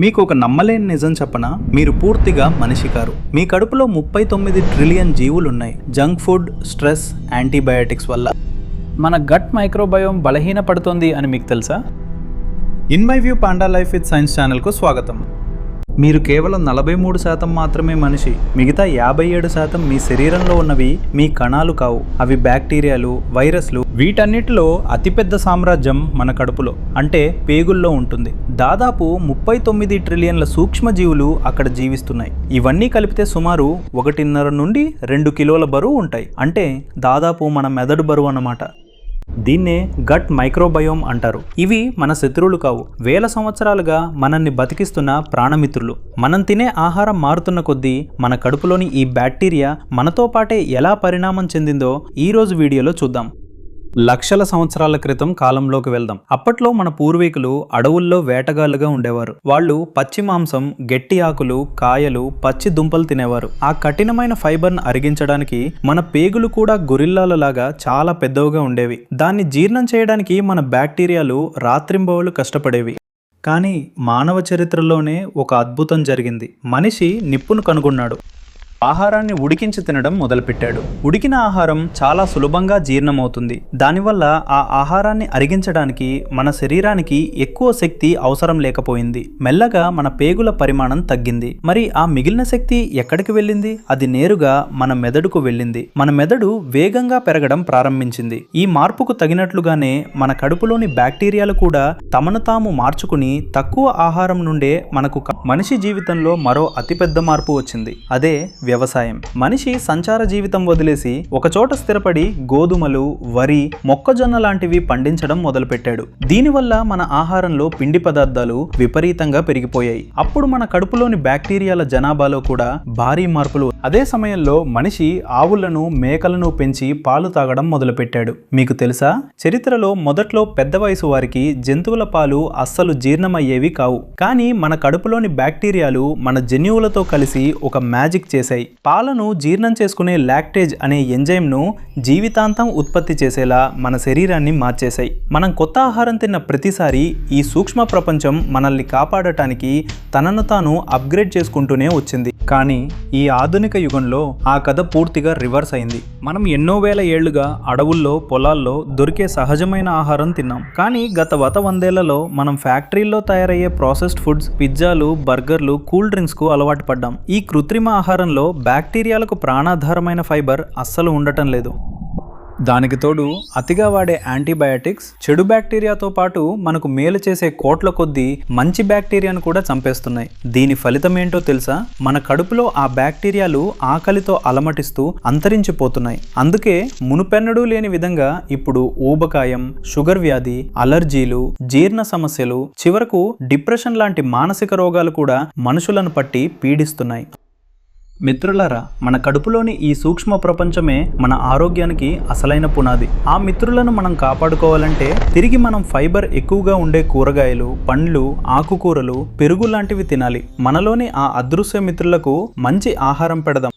మీకు ఒక నమ్మలేని నిజం చెప్పనా, మీరు పూర్తిగా మనిషి కారు. మీ కడుపులో 39 ట్రిలియన్ జీవులున్నాయి. జంక్ ఫుడ్, స్ట్రెస్, యాంటీబయాటిక్స్ వల్ల మన గట్ మైక్రోబయోమ్ బలహీనపడుతోంది అని మీకు తెలుసా? In my view panda life with science ఛానల్కు స్వాగతం. మీరు కేవలం 43% మాత్రమే మనిషి. మిగతా 57% మీ శరీరంలో ఉన్నవి మీ కణాలు కావు. అవి బ్యాక్టీరియాలు, వైరస్లు. వీటన్నిటిలో అతిపెద్ద సామ్రాజ్యం మన కడుపులో అంటే పేగుల్లో ఉంటుంది. దాదాపు 39 ట్రిలియన్ల సూక్ష్మజీవులు అక్కడ జీవిస్తున్నాయి. ఇవన్నీ కలిపితే సుమారు 1.5 నుండి 2 కిలోల బరువు ఉంటాయి. అంటే దాదాపు మన మెదడు బరువు అన్నమాట. దీన్నే గట్ మైక్రోబయోమ్ అంటారు. ఇవి మన శత్రువులు కావు. వేల సంవత్సరాలుగా మనల్ని బతికిస్తున్న ప్రాణమిత్రులు. మనం తినే ఆహారం మారుతున్న కొద్దీ మన కడుపులోని ఈ బ్యాక్టీరియా మనతో పాటే ఎలా పరిణామం చెందిందో ఈరోజు వీడియోలో చూద్దాం. లక్షల సంవత్సరాల క్రితం కాలంలోకి వెళ్దాం. అప్పట్లో మన పూర్వీకులు అడవుల్లో వేటగాళ్లుగా ఉండేవారు. వాళ్ళు పచ్చి మాంసం, గట్టి ఆకులు, కాయలు, పచ్చి దుంపలు తినేవారు. ఆ కఠినమైన ఫైబర్ను అరిగించడానికి మన పేగులు కూడా గొరిల్లాలలాగా చాలా పెద్దవిగా ఉండేవి. దాన్ని జీర్ణం చేయడానికి మన బ్యాక్టీరియాలు రాత్రింబవళ్లు కష్టపడేవి. కానీ మానవ చరిత్రలోనే ఒక అద్భుతం జరిగింది. మనిషి నిప్పును కనుగొన్నాడు. ఆహారాన్ని ఉడికించి తినడం మొదలుపెట్టాడు. ఉడికిన ఆహారం చాలా సులభంగా జీర్ణమవుతుంది. దానివల్ల ఆ ఆహారాన్ని అరిగించడానికి మన శరీరానికి ఎక్కువ శక్తి అవసరం లేకపోయింది. మెల్లగా మన పేగుల పరిమాణం తగ్గింది. మరి ఆ మిగిలిన శక్తి ఎక్కడికి వెళ్ళింది? అది నేరుగా మన మెదడుకు వెళ్ళింది. మన మెదడు వేగంగా పెరగడం ప్రారంభించింది. ఈ మార్పుకు తగినట్లుగానే మన కడుపులోని బ్యాక్టీరియాలు కూడా తమను తాము మార్చుకుని తక్కువ ఆహారం నుండే మనకు మనిషి జీవితంలో మరో అతిపెద్ద మార్పు వచ్చింది. అదే వ్యవసాయం. మనిషి సంచార జీవితం వదిలేసి ఒకచోట స్థిరపడి గోధుమలు, వరి, మొక్కజొన్న లాంటివి పండించడం మొదలుపెట్టాడు. దీనివల్ల మన ఆహారంలో పిండి పదార్థాలు విపరీతంగా పెరిగిపోయాయి. అప్పుడు మన కడుపులోని బ్యాక్టీరియాల జనాభాలో కూడా భారీ మార్పులు. అదే సమయంలో మనిషి ఆవులను, మేకలను పెంచి పాలు తాగడం మొదలుపెట్టాడు. మీకు తెలుసా, చరిత్రలో మొదట్లో పెద్ద వయసు వారికి జంతువుల పాలు అస్సలు జీర్ణమయ్యేవి కావు. కానీ మన కడుపులోని బ్యాక్టీరియాలు మన జన్యువులతో కలిసి ఒక మ్యాజిక్ చేశాయి. పాలను జీర్ణం చేసుకునే లాక్టేజ్ అనే ఎంజైమ్ను జీవితాంతం ఉత్పత్తి చేసేలా మన శరీరాన్ని మార్చేశాయి. మనం కొత్త ఆహారం తిన్న ప్రతిసారి ఈ సూక్ష్మ ప్రపంచం మనల్ని కాపాడటానికి తనను తాను అప్గ్రేడ్ చేసుకుంటూనే వచ్చింది. కానీ ఈ ఆధునిక యుగంలో ఆ కథ పూర్తిగా రివర్స్ అయింది. మనం ఎన్నో వేల ఏళ్లుగా అడవుల్లో, పొలాల్లో దొరికే సహజమైన ఆహారం తిన్నాం. కానీ గత 100 మనం ఫ్యాక్టరీల్లో తయారయ్యే ప్రాసెస్డ్ ఫుడ్స్, పిజ్జాలు, బర్గర్లు, కూల్ డ్రింక్స్ కు అలవాటు పడ్డాం. ఈ కృత్రిమ ఆహారంలో బ్యాక్టీరియాలకు ప్రాణాధారమైన ఫైబర్ అస్సలు ఉండటం లేదు. దానికి తోడు అతిగా వాడే యాంటీబయాటిక్స్ చెడు బ్యాక్టీరియాతో పాటు మనకు మేలు చేసే కోట్ల కొద్దీ మంచి బ్యాక్టీరియాను కూడా చంపేస్తున్నాయి. దీని ఫలితం ఏంటో తెలుసా? మన కడుపులో ఆ బ్యాక్టీరియాలు ఆకలితో అలమటిస్తూ అంతరించిపోతున్నాయి. అందుకే మునుపెన్నడూ లేని విధంగా ఇప్పుడు ఊబకాయం, షుగర్ వ్యాధి, అలర్జీలు, జీర్ణ సమస్యలు, చివరకు డిప్రెషన్ లాంటి మానసిక రోగాలు కూడా మనుషులను పట్టి పీడిస్తున్నాయి. మిత్రులారా, మన కడుపులోని ఈ సూక్ష్మ ప్రపంచమే మన ఆరోగ్యానికి అసలైన పునాది. ఆ మిత్రులను మనం కాపాడుకోవాలంటే తిరిగి మనం ఫైబర్ ఎక్కువగా ఉండే కూరగాయలు, పండ్లు, ఆకుకూరలు, పెరుగు లాంటివి తినాలి. మనలోని ఆ అదృశ్య మిత్రులకు మంచి ఆహారం పెడదాం.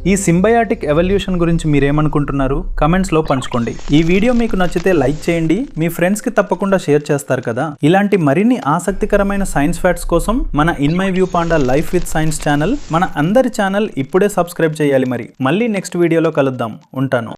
ఈ సింబయాటిక్ ఎవల్యూషన్ గురించి మీరేమనుకుంటున్నారు? కమెంట్స్లో పంచుకోండి. ఈ వీడియో మీకు నచ్చితే లైక్ చేయండి. మీ ఫ్రెండ్స్కి తప్పకుండా షేర్ చేస్తారు కదా. ఇలాంటి మరిన్ని ఆసక్తికరమైన సైన్స్ ఫ్యాక్ట్స్ కోసం మన in my view panda life with science channel, మన అందరి ఛానల్ ఇప్పుడే సబ్స్క్రైబ్ చేయాలి. మళ్ళీ నెక్స్ట్ వీడియోలో కలుద్దాం. ఉంటాను.